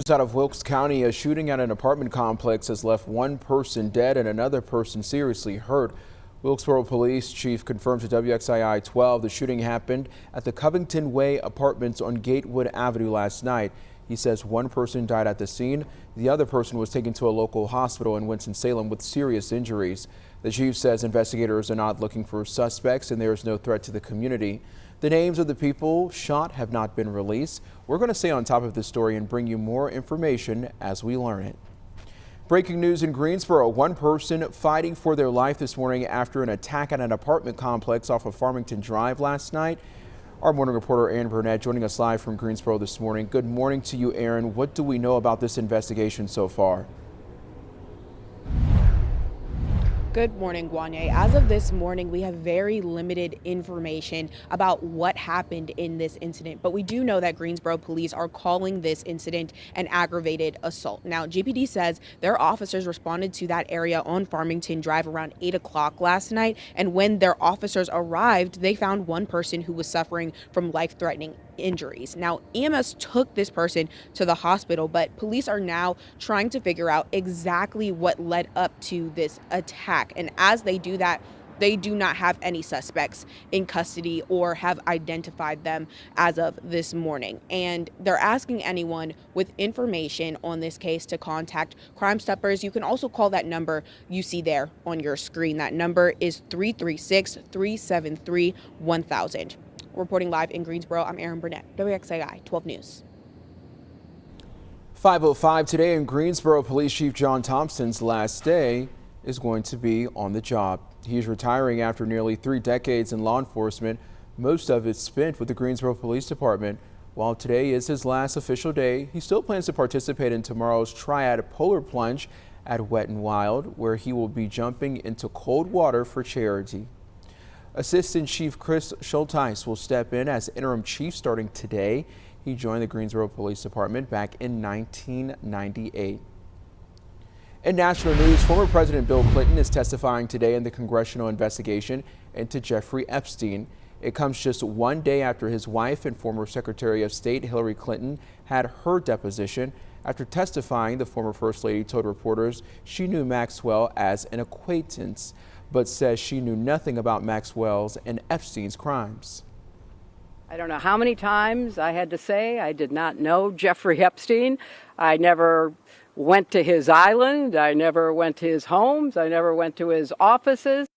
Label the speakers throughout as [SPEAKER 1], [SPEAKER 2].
[SPEAKER 1] Out of Wilkes County, a shooting at an apartment complex has left one person dead and another person seriously hurt. Wilkesboro Police Chief confirms to WXII 12 the shooting happened at the Covington Way Apartments on Gatewood Avenue last night. He says one person died at the scene. The other person was taken to a local hospital in Winston-Salem with serious injuries. The chief says investigators are not looking for suspects and there is no threat to the community. The names of the people shot have not been released. We're going to stay on top of this story and bring you more information as we learn it. Breaking news in Greensboro. One person fighting for their life this morning after an attack at an apartment complex off of Farmington Drive last night. Our morning reporter Aaron Burnett joining us live from Greensboro this morning. Good morning to you, Aaron. What do we know about this investigation so far?
[SPEAKER 2] Good morning, Guanye. As of this morning, we have very limited information about what happened in this incident, but we do know that Greensboro police are calling this incident an aggravated assault. Now, GPD says their officers responded to that area on Farmington Drive around 8 o'clock last night, and when their officers arrived, they found one person who was suffering from life-threatening injuries. Now, EMS took this person to the hospital, but police are now trying to figure out exactly what led up to this attack. And as they do that, they do not have any suspects in custody or have identified them as of this morning. And they're asking anyone with information on this case to contact Crime Stoppers. You can also call that number you see there on your screen. That number is 336-373-1000. Reporting live in Greensboro, I'm Aaron Burnett, WXII 12 News.
[SPEAKER 1] 5:05 today in Greensboro, Police Chief John Thompson's last day is going to be on the job. He's retiring after nearly 3 decades in law enforcement, most of it spent with the Greensboro Police Department. While today is his last official day, he still plans to participate in tomorrow's Triad Polar Plunge at Wet n Wild, where he will be jumping into cold water for charity. Assistant Chief Chris Schulteis will step in as interim chief starting today. He joined the Greensboro Police Department back in 1998. In national news, former President Bill Clinton is testifying today in the congressional investigation into Jeffrey Epstein. It comes just one day after his wife and former Secretary of State Hillary Clinton had her deposition. After testifying, the former First Lady told reporters she knew Maxwell as an acquaintance, but says she knew nothing about Maxwell's and Epstein's crimes.
[SPEAKER 3] I don't know how many times I had to say I did not know Jeffrey Epstein. I never went to his island. I never went to his homes. I never went to his offices.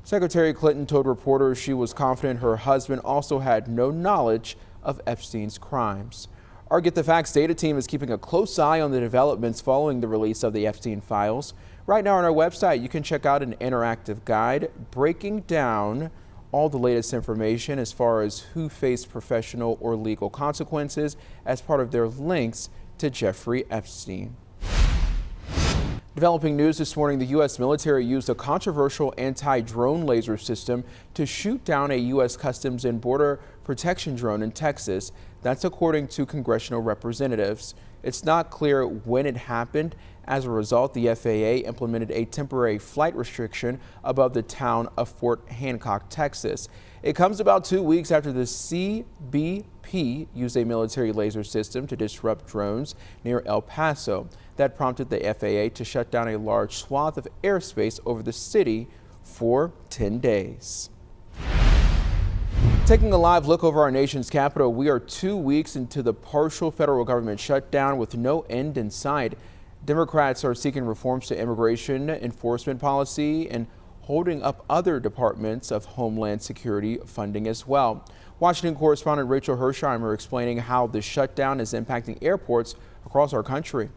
[SPEAKER 1] Secretary Clinton told reporters she was confident her husband also had no knowledge of Epstein's crimes. Our Get the Facts data team is keeping a close eye on the developments following the release of the Epstein files. Right now on our website, you can check out an interactive guide breaking down all the latest information as far as who faced professional or legal consequences as part of their links to Jeffrey Epstein. Developing news this morning, the U.S. military used a controversial anti-drone laser system to shoot down a U.S. Customs and Border Protection drone in Texas. That's according to congressional representatives. It's not clear when it happened. As a result, the FAA implemented a temporary flight restriction above the town of Fort Hancock, Texas. It comes about 2 weeks after the CBP used a military laser system to disrupt drones near El Paso. That prompted the FAA to shut down a large swath of airspace over the city for 10 days. Taking a live look over our nation's capital, we are 2 weeks into the partial federal government shutdown with no end in sight. Democrats are seeking reforms to immigration enforcement policy and holding up other departments of Homeland Security funding as well. Washington correspondent Rachel Hersheimer explaining how the shutdown is impacting airports across our country.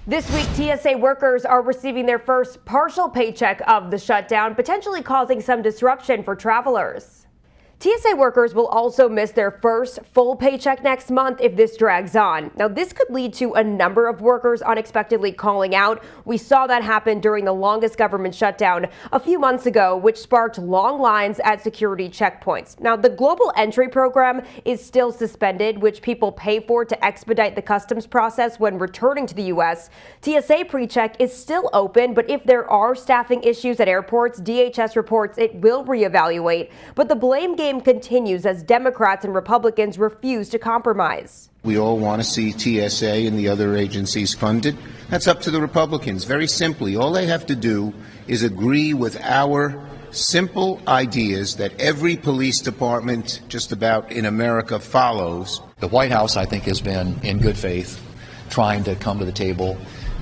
[SPEAKER 4] This week, TSA workers are receiving their first partial paycheck of the shutdown, potentially causing some disruption for travelers. TSA workers will also miss their first full paycheck next month if this drags on. Now, this could lead to a number of workers unexpectedly calling out. We saw that happen during the longest government shutdown a few months ago, which sparked long lines at security checkpoints. Now, the Global Entry program is still suspended, which people pay for to expedite the customs process when returning to the U.S. TSA PreCheck is still open, but if there are staffing issues at airports, DHS reports it will reevaluate. But the blame game game continues as Democrats and Republicans refuse to compromise.
[SPEAKER 5] We all want to see TSA and the other agencies funded. That's up to the Republicans. Very simply, all they have to do is agree with our simple ideas that every police department just about in America follows.
[SPEAKER 6] The White House, I think, has been in good faith trying to come to the table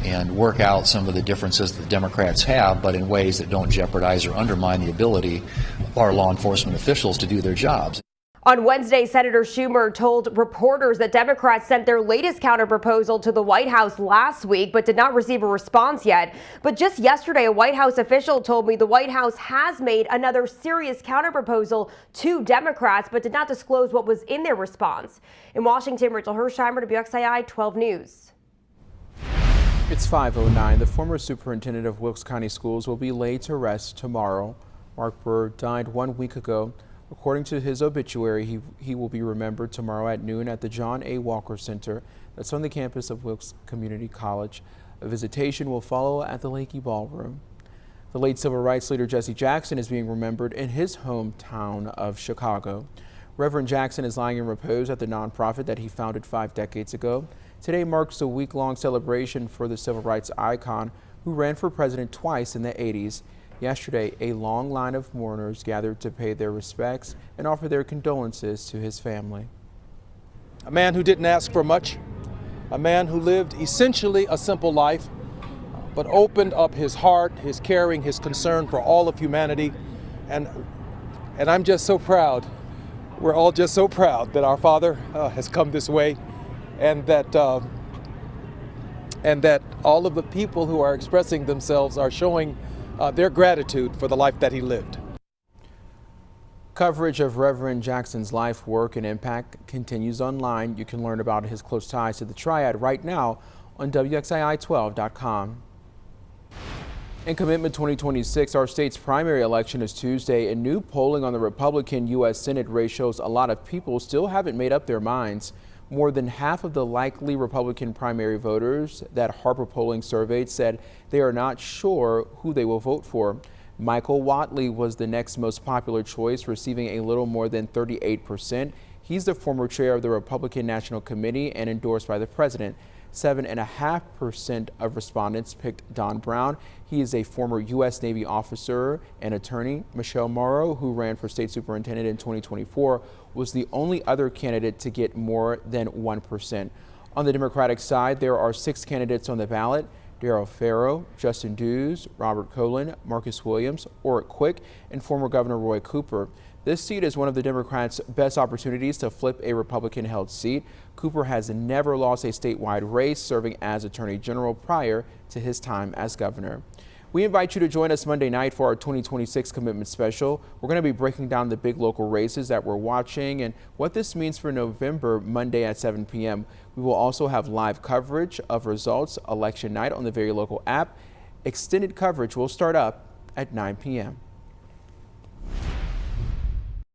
[SPEAKER 6] and work out some of the differences that the Democrats have, but in ways that don't jeopardize or undermine the ability of our law enforcement officials to do their jobs.
[SPEAKER 4] On Wednesday, Senator Schumer told reporters that Democrats sent their latest counterproposal to the White House last week, but did not receive a response yet. But just yesterday, a White House official told me the White House has made another serious counterproposal to Democrats, but did not disclose what was in their response. In Washington, Rachel Hersheimer, WXII 12 News.
[SPEAKER 1] It's 5:09. The former superintendent of Wilkes County Schools will be laid to rest tomorrow. Mark Burr died 1 week ago. According to his obituary, he will be remembered tomorrow at noon at the John A. Walker Center that's on the campus of Wilkes Community College. A visitation will follow at the Lakey Ballroom. The late civil rights leader Jesse Jackson is being remembered in his hometown of Chicago. Reverend Jackson is lying in repose at the nonprofit that he founded 5 decades ago. Today marks a week-long celebration for the civil rights icon who ran for president twice in the 80s. Yesterday, a long line of mourners gathered to pay their respects and offer their condolences to his family.
[SPEAKER 7] A man who didn't ask for much, a man who lived essentially a simple life, but opened up his heart, his caring, his concern for all of humanity. And I'm just so proud. We're all just so proud that our father has come this way, and that all of the people who are expressing themselves are showing their gratitude for the life that he lived.
[SPEAKER 1] Coverage of Reverend Jackson's life, work, and impact continues online. You can learn about his close ties to the Triad right now on WXII12.com. In Commitment 2026, our state's primary election is Tuesday, and new polling on the Republican U.S. Senate race shows a lot of people still haven't made up their minds. More than half of the likely Republican primary voters that Harper Polling surveyed said they are not sure who they will vote for. Michael Whatley was the next most popular choice, receiving a little more than 38%. He's the former chair of the Republican National Committee and endorsed by the president. 7.5% of respondents picked Don Brown. He is a former U.S. Navy officer and attorney. Michelle Morrow, who ran for state superintendent in 2024, was the only other candidate to get more than 1%. On the Democratic side, there are 6 candidates on the ballot: Darrell Farrow, Justin Dews, Robert Colin, Marcus Williams, Orrick Quick, and former Governor Roy Cooper. This seat is one of the Democrats' best opportunities to flip a Republican-held seat. Cooper has never lost a statewide race, serving as Attorney General prior to his time as governor. We invite you to join us Monday night for our 2026 Commitment Special. We're going to be breaking down the big local races that we're watching and what this means for November, Monday at 7 p.m. We will also have live coverage of results election night on the Very Local app. Extended coverage will start up at 9 p.m.